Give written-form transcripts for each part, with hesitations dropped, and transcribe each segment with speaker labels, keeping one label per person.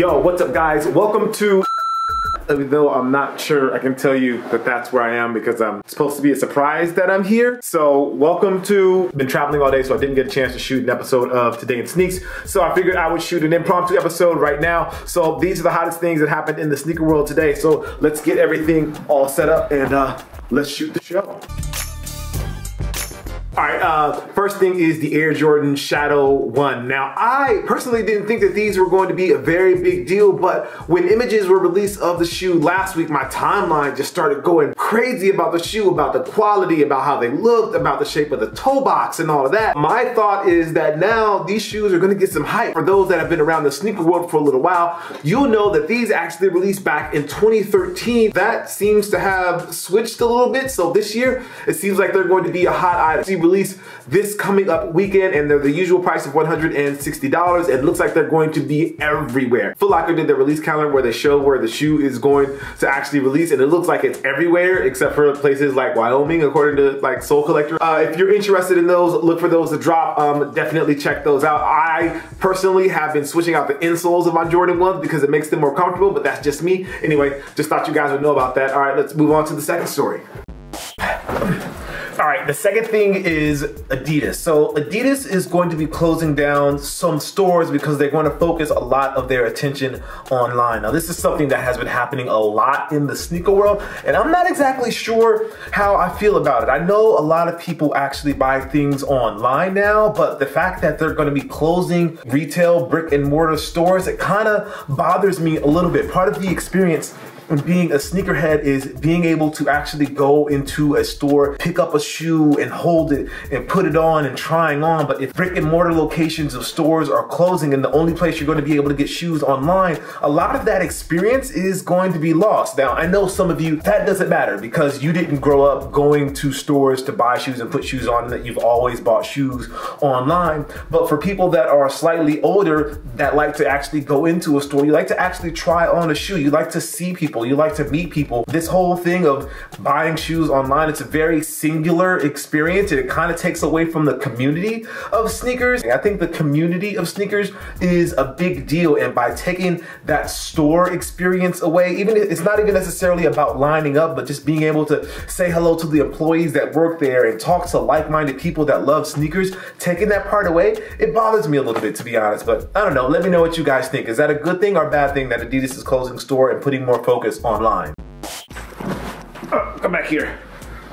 Speaker 1: Yo, what's up guys? Welcome to, though I'm not sure I can tell you that that's where I am because I'm supposed to be a surprise that I'm here. So welcome to, been traveling all day so I didn't get a chance to shoot an episode of Today in Sneaks. So I figured I would shoot an impromptu episode right now. So these are the hottest things that happened in the sneaker world today. So let's get everything all set up and let's shoot the show. All right, first thing is the Air Jordan Shadow 1. Now, I personally didn't think that these were going to be a very big deal, but when images were released of the shoe last week, my timeline just started going crazy about the shoe, about the quality, about how they looked, about the shape of the toe box and all of that. My thought is that now these shoes are gonna get some hype. For those that have been around the sneaker world for a little while, you'll know that these actually released back in 2013. That seems to have switched a little bit, so this year, it seems like they're going to be a hot item. Release this coming up weekend and they're the usual price of $160. It looks like they're going to be everywhere. Foot Locker did their release calendar where they show where the shoe is going to actually release, and it looks like it's everywhere except for places like Wyoming, according to like Soul Collector. If you're interested in those, look for those to drop. Definitely check those out. I personally have been switching out the insoles of my Jordan 1s because it makes them more comfortable, but that's just me. Anyway, just thought you guys would know about that. All right, let's move on to the second story. All right, the second thing is Adidas. So Adidas is going to be closing down some stores because they're going to focus a lot of their attention online. Now, this is something that has been happening a lot in the sneaker world, and I'm not exactly sure how I feel about it. I know a lot of people actually buy things online now, but the fact that they're going to be closing retail brick and mortar stores, it kind of bothers me a little bit. Part of the experience being a sneakerhead is being able to actually go into a store, pick up a shoe and hold it and put it on and trying on. But if brick and mortar locations of stores are closing and the only place you're going to be able to get shoes online, a lot of that experience is going to be lost. Now, I know some of you, that doesn't matter because you didn't grow up going to stores to buy shoes and put shoes on, and that you've always bought shoes online. But for people that are slightly older that like to actually go into a store, you like to actually try on a shoe, you like to see people, you like to meet people. This whole thing of buying shoes online, it's a very singular experience and it kind of takes away from the community of sneakers. I think the community of sneakers is a big deal, and by taking that store experience away, even if it's not even necessarily about lining up, but just being able to say hello to the employees that work there and talk to like-minded people that love sneakers, taking that part away, it bothers me a little bit, to be honest. But I don't know, let me know what you guys think. Is that a good thing or a bad thing that Adidas is closing store and putting more focus online? Come back here.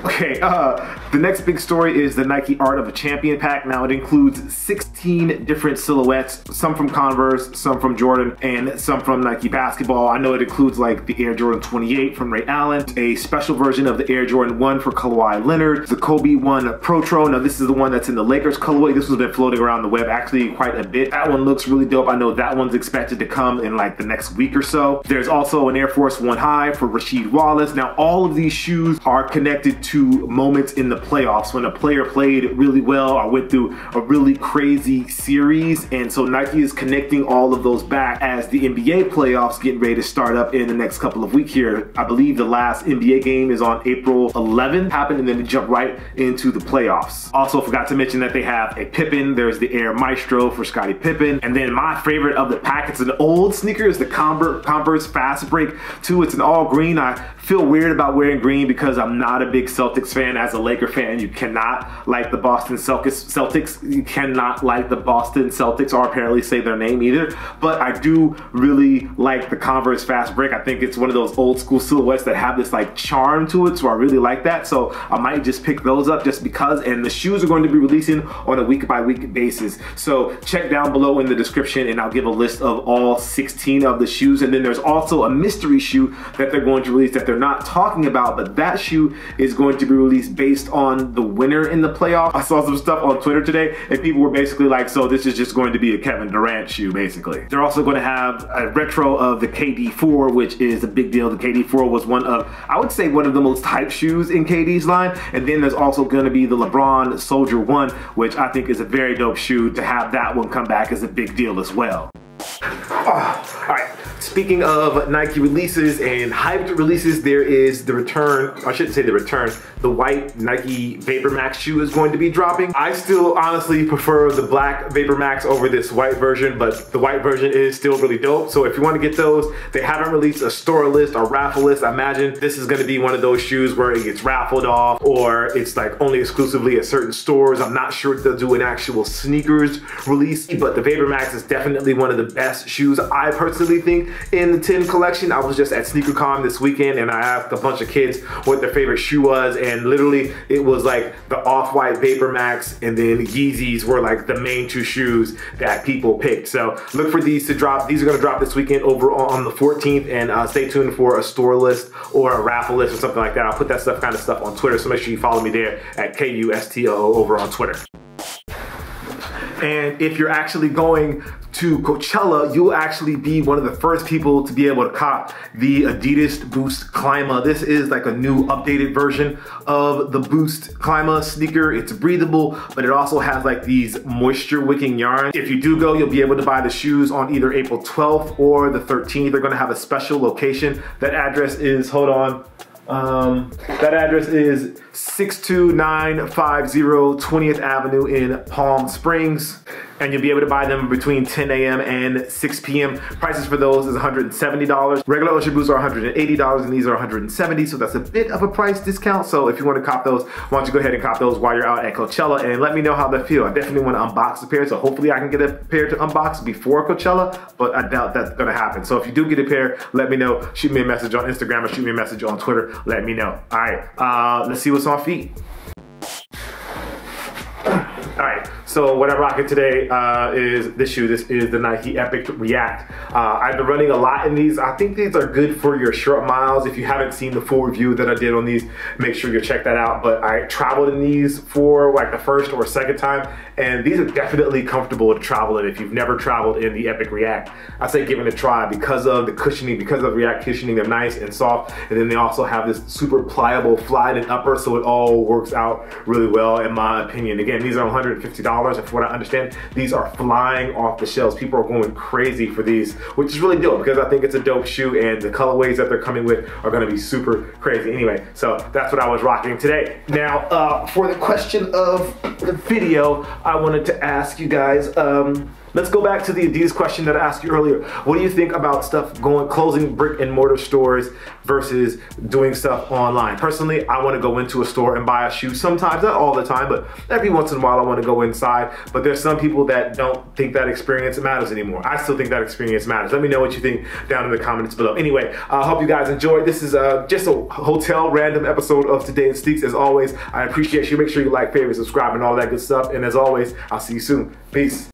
Speaker 1: Okay, the next big story is the Nike Art of a Champion pack. Now it includes 16 different silhouettes, some from Converse, some from Jordan, and some from Nike basketball. I know it includes like the Air Jordan 28 from Ray Allen, a special version of the Air Jordan 1 for Kawhi Leonard, the Kobe 1 Protro. Now this is the one that's in the Lakers colorway. This one's been floating around the web actually quite a bit. That one looks really dope. I know that one's expected to come in like the next week or so. There's also an Air Force 1 High for Rasheed Wallace. Now all of these shoes are connected to moments in the playoffs when a player played really well or went through a really crazy series, and so Nike is connecting all of those back as the NBA playoffs getting ready to start up in the next couple of weeks here. I believe the last NBA game is on April 11th, happened, and then they jump right into the playoffs. Also forgot to mention that they have a Pippen. There's the Air Maestro for Scottie Pippen, and then my favorite of the pack, it's an old sneaker, is the Converse Fast Break 2. It's an all green. I feel weird about wearing green because I'm not a big Celtics fan. As a Laker fan, you cannot like the Boston Celtics. You cannot like the Boston Celtics, or apparently say their name either. But I do really like the Converse Fast Break. I think it's one of those old school silhouettes that have this like charm to it, so I really like that. So I might just pick those up just because, and the shoes are going to be releasing on a week-by-week basis. So check down below in the description and I'll give a list of all 16 of the shoes. And then there's also a mystery shoe that they're going to release that they're not talking about, but that shoe is going to be released based on the winner in the playoff. I saw some stuff on Twitter today and people were basically like, so this is just going to be a Kevin Durant shoe basically. They're also going to have a retro of the KD4, which is a big deal. The KD4 was one of, I would say, one of the most hyped shoes in KD's line. And then there's also going to be the LeBron Soldier 1, which I think is a very dope shoe. To have that one come back is a big deal as well. All right, Speaking of Nike releases and hyped releases, there is the return, I shouldn't say the return, the white Nike Vapor Max shoe is going to be dropping. I still honestly prefer the black Vapor Max over this white version, but the white version is still really dope. So if you want to get those, they haven't released a store list or raffle list. I imagine this is going to be one of those shoes where it gets raffled off, or it's like only exclusively at certain stores. I'm not sure if they'll do an actual sneakers release, but the Vapor Max is definitely one of the best shoes I personally think in the 10 collection. I was just at SneakerCon this weekend and I asked a bunch of kids what their favorite shoe was, and literally it was like the off-white Vapor Max and then Yeezys were like the main two shoes that people picked. So look for these to drop. These are going to drop this weekend over on the 14th, and stay tuned for a store list or a raffle list or something like that. I'll put that kind of stuff on Twitter, so make sure you follow me there at KUSTOO over on Twitter. And if you're actually going to Coachella, you'll actually be one of the first people to be able to cop the Adidas Boost Clima. This is like a new updated version of the Boost Clima sneaker. It's breathable, but it also has like these moisture wicking yarns. If you do go, you'll be able to buy the shoes on either April 12th or the 13th. They're gonna have a special location. That address is, hold on, that address is 62950 20th Avenue in Palm Springs. And you'll be able to buy them between 10 a.m. and 6 p.m. Prices for those is $170. Regular Ocean boots are $180 and these are $170, so that's a bit of a price discount. So if you want to cop those, why don't you go ahead and cop those while you're out at Coachella and let me know how they feel. I definitely want to unbox a pair, so hopefully I can get a pair to unbox before Coachella, but I doubt that's gonna happen. So if you do get a pair, let me know. Shoot me a message on Instagram or shoot me a message on Twitter. Let me know. All right, let's see what's on feet. All right, so what I'm rocking today is this shoe. This is the Nike Epic React. I've been running a lot in these. I think these are good for your short miles. If you haven't seen the full review that I did on these, make sure you check that out. But I traveled in these for like the first or second time, and these are definitely comfortable to travel in. If you've never traveled in the Epic React, I say give it a try because of the cushioning, because of React cushioning. They're nice and soft, and then they also have this super pliable fly-in upper, so it all works out really well in my opinion. Again, these are $150, and from what I understand, these are flying off the shelves. People are going crazy for these, which is really dope because I think it's a dope shoe, and the colorways that they're coming with are gonna be super crazy. Anyway, so that's what I was rocking today. Now, for the question of the video, I wanted to ask you guys, let's go back to the Adidas question that I asked you earlier. What do you think about stuff closing brick and mortar stores versus doing stuff online? Personally, I want to go into a store and buy a shoe sometimes, not all the time, but every once in a while I want to go inside. But there's some people that don't think that experience matters anymore. I still think that experience matters. Let me know what you think down in the comments below. Anyway, I hope you guys enjoyed. This is just a hotel random episode of Today in Steaks. As always, I appreciate you. Make sure you like, favorite, subscribe, and all that good stuff. And as always, I'll see you soon. Peace.